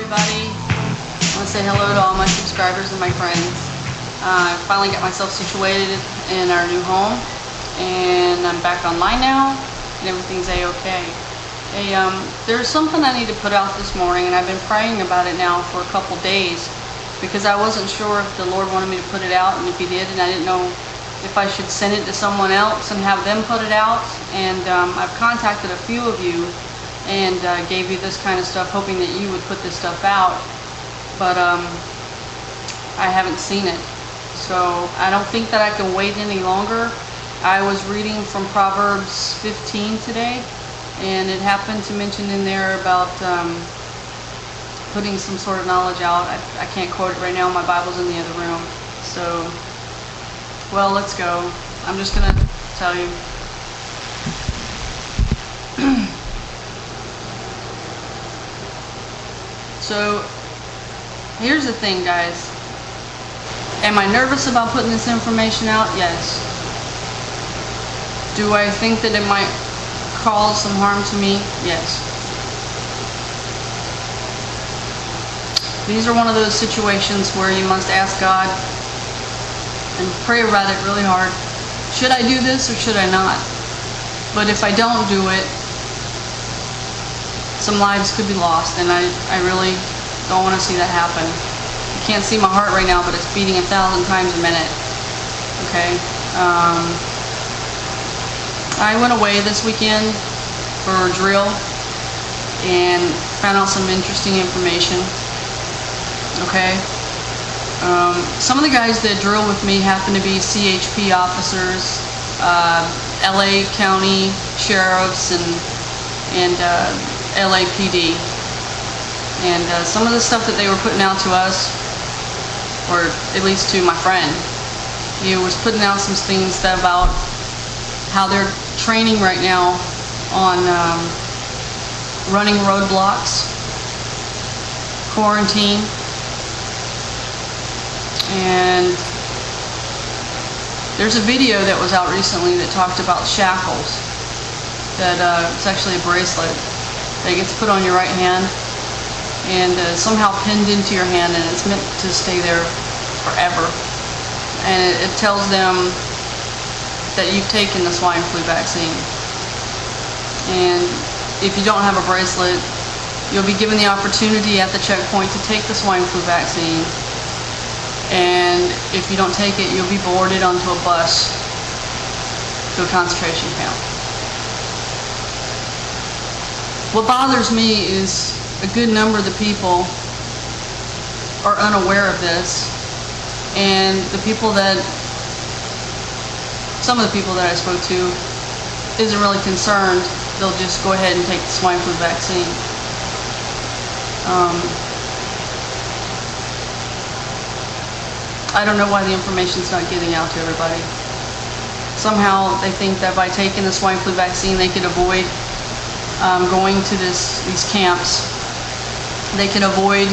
everybody. I want to say hello to all my subscribers and my friends. I finally got myself situated in our new home, and I'm back online now, and everything's a-okay. Hey, there's something I need to put out this morning, and I've been praying about it now for a couple days, because I wasn't sure if the Lord wanted me to put it out, and if He did, and I didn't know if I should send it to someone else and have them put it out. And I've contacted a few of you and gave you this kind of stuff, hoping that you would put this stuff out, but I haven't seen it, so I don't think that I can wait any longer. I was reading from Proverbs 15 today, and it happened to mention in there about putting some sort of knowledge out. I can't quote it right now, my Bible's in the other room. So, well, let's go. I'm just gonna tell you. So, here's the thing, guys. Am I nervous about putting this information out? Yes. Do I think that it might cause some harm to me? Yes. These are one of those situations where you must ask God and pray about it really hard. Should I do this or should I not? But if I don't do it, some lives could be lost, and I really don't want to see that happen. You can't see my heart right now, but it's beating 1,000 times a minute. Okay. I went away this weekend for a drill and found out some interesting information. Okay. Some of the guys that drill with me happen to be CHP officers, LA County sheriffs, and LAPD. And some of the stuff that they were putting out to us, or at least to my friend, he was putting out some things that about how they're training right now on running roadblocks, quarantine, and there's a video that was out recently that talked about shackles. That it's actually a bracelet that gets put on your right hand and somehow pinned into your hand, and it's meant to stay there forever. And it tells them that you've taken the swine flu vaccine. And if you don't have a bracelet, you'll be given the opportunity at the checkpoint to take the swine flu vaccine. And if you don't take it, you'll be boarded onto a bus to a concentration camp. What bothers me is a good number of the people are unaware of this, and some of the people that I spoke to isn't really concerned. They'll just go ahead and take the swine flu vaccine. I don't know why the information's not getting out to everybody. Somehow they think that by taking the swine flu vaccine they could avoid going to these camps. They can avoid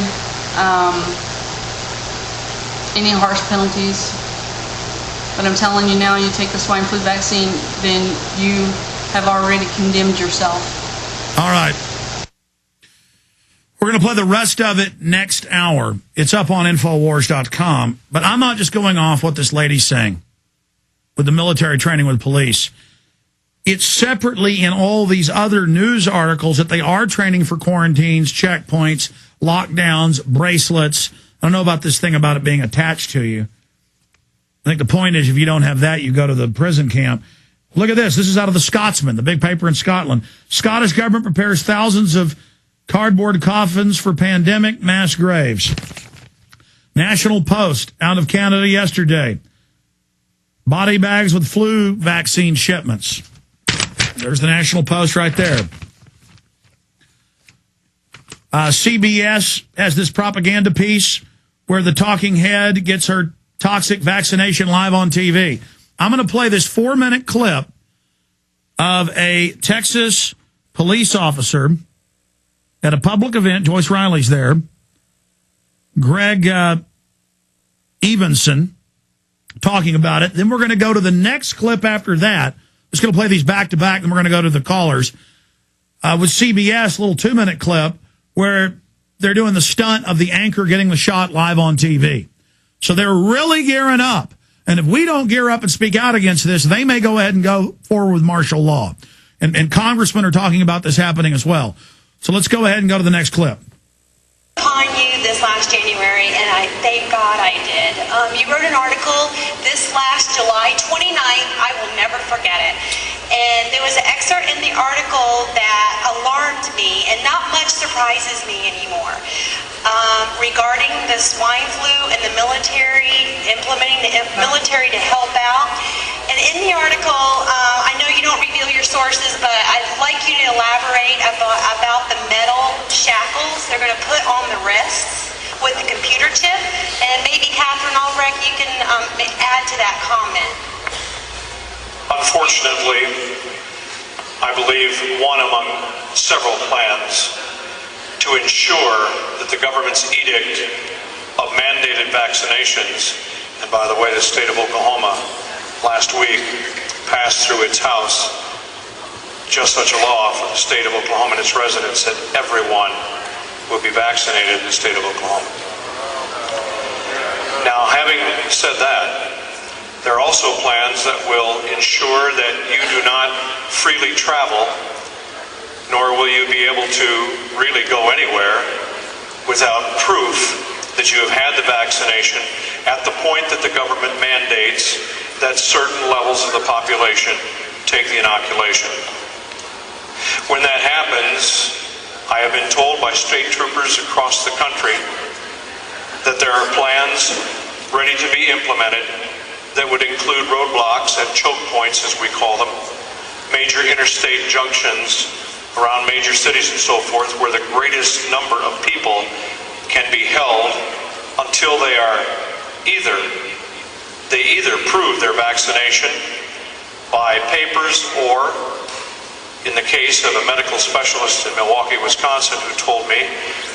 any harsh penalties. But I'm telling you now, you take the swine flu vaccine, then you have already condemned yourself. All right. We're going to play the rest of it next hour. It's up on Infowars.com. But I'm not just going off what this lady's saying with the military training with police. It's separately in all these other news articles that they are training for quarantines, checkpoints, lockdowns, bracelets. I don't know about this thing about it being attached to you. I think the point is, if you don't have that, you go to the prison camp. Look at this. This is out of the Scotsman, the big paper in Scotland. Scottish government prepares thousands of cardboard coffins for pandemic mass graves. National Post out of Canada yesterday. Body bags with flu vaccine shipments. There's the National Post right there. CBS has this propaganda piece where the talking head gets her toxic vaccination live on TV. I'm going to play this 4-minute clip of a Texas police officer at a public event. Joyce Riley's there. Greg Evenson talking about it. Then we're going to go to the next clip after that. I'm just going to play these back to back, then we're going to go to the callers. With CBS, a little 2-minute clip where they're doing the stunt of the anchor getting the shot live on TV. So they're really gearing up. And if we don't gear up and speak out against this, they may go ahead and go forward with martial law. And congressmen are talking about this happening as well. So let's go ahead and go to the next clip. Upon you this last January, and I thank God I did. You wrote an article this last July 29th. I will never forget it. And there was an excerpt in the article that alarmed me, and not much surprises me anymore, regarding the swine flu and the military, implementing the military to help out. And in the article, I know you don't reveal your sources, but I'd like you to elaborate about the metal shackles they're going to put on the wrists with the computer chip. And maybe Catherine Albrecht, you can add to that comment. Unfortunately, I believe one among several plans to ensure that the government's edict of mandated vaccinations, and by the way, the state of Oklahoma last week passed through its House just such a law for the state of Oklahoma and its residents that everyone will be vaccinated in the state of Oklahoma. Now, having said that, there are also plans that will ensure that you do not freely travel, nor will you be able to really go anywhere without proof that you have had the vaccination at the point that the government mandates that certain levels of the population take the inoculation. When that happens, I have been told by state troopers across the country that there are plans ready to be implemented that would include roadblocks and choke points, as we call them, major interstate junctions around major cities and so forth, where the greatest number of people can be held until they are either prove their vaccination by papers, or in the case of a medical specialist in Milwaukee, Wisconsin, who told me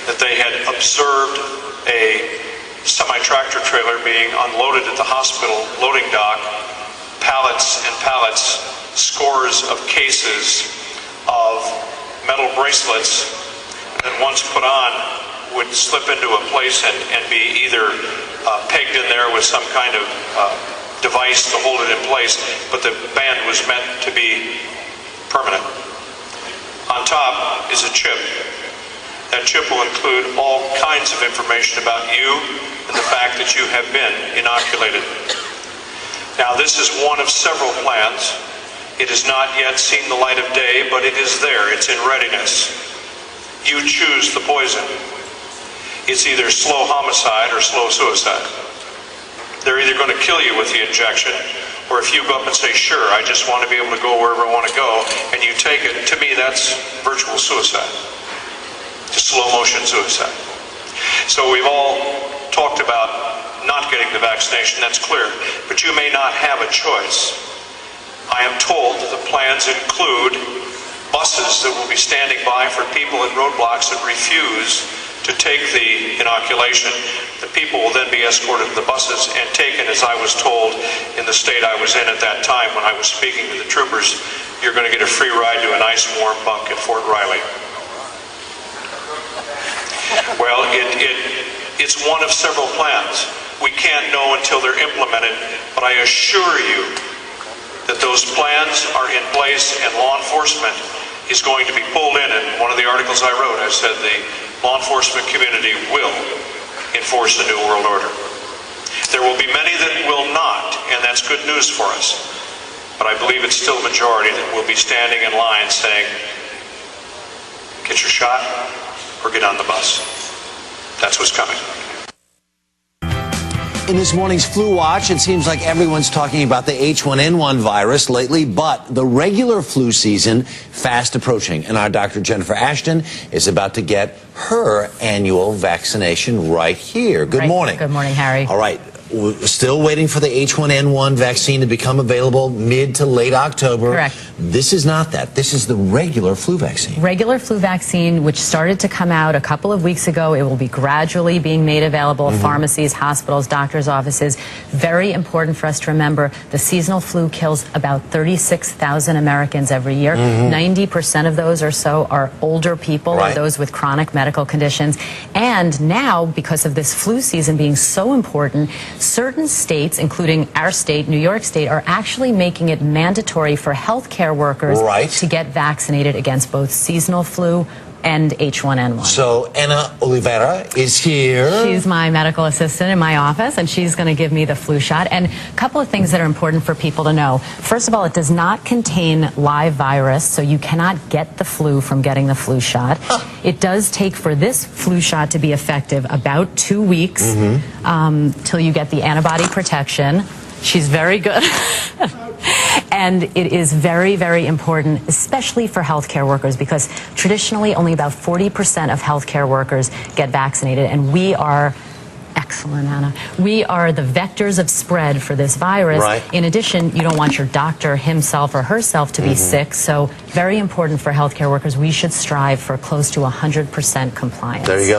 that they had observed a semi-tractor trailer being unloaded at the hospital loading dock, pallets and pallets, scores of cases of metal bracelets that once put on would slip into a place and be either pegged in there with some kind of device to hold it in place, but the band was meant to be permanent. On top is a chip. That chip will include all kinds of information about you and the fact that you have been inoculated. Now, this is one of several plans. It has not yet seen the light of day, but it is there. It's in readiness. You choose the poison. It's either slow homicide or slow suicide. They're either going to kill you with the injection, or if you go up and say, sure, I just want to be able to go wherever I want to go, and you take it, to me, that's virtual suicide. Just slow motion suicide. So we've all talked about not getting the vaccination, that's clear, but you may not have a choice. I am told that the plans include buses that will be standing by for people at roadblocks that refuse to take the inoculation. The people will then be escorted to the buses and taken, as I was told in the state I was in at that time when I was speaking to the troopers, you're going to get a free ride to a nice warm bunk at Fort Riley. Well, it's one of several plans. We can't know until they're implemented, but I assure you that those plans are in place, and law enforcement is going to be pulled in. And one of the articles I wrote, I said the law enforcement community will enforce the New World Order. There will be many that will not, and that's good news for us. But I believe it's still a majority that will be standing in line saying, get your shot or get on the bus. That's what's coming. In this morning's Flu Watch, it seems like everyone's talking about the H1N1 virus lately, but the regular flu season fast approaching. And our Dr. Jennifer Ashton is about to get her annual vaccination right here. Good morning. Good morning, Harry. All right. we're still waiting for the H1N1 vaccine to become available mid to late October. Correct. This is not that. This is the regular flu vaccine. Regular flu vaccine, which started to come out a couple of weeks ago. It will be gradually being made available at pharmacies, hospitals, doctors' offices. Very important for us to remember, the seasonal flu kills about 36,000 Americans every year. 90% of those or so are older people or those with chronic medical conditions. And now, because of this flu season being so important, certain states, including our state, New York State, are actually making it mandatory for healthcare workers to get vaccinated against both seasonal flu and H1N1. So Anna Oliveira is here. She's my medical assistant in my office, and she's going to give me the flu shot. And a couple of things that are important for people to know. First of all, it does not contain live virus, so you cannot get the flu from getting the flu shot. It does take, for this flu shot to be effective, about 2 weeks till you get the antibody protection. She's very good. And it is very, very important, especially for healthcare workers, because traditionally only about 40% of healthcare workers get vaccinated, and we are excellent, Anna. We are the vectors of spread for this virus. In addition, you don't want your doctor himself or herself to be sick, so very important for healthcare workers. We should strive for close to 100% compliance. There you go.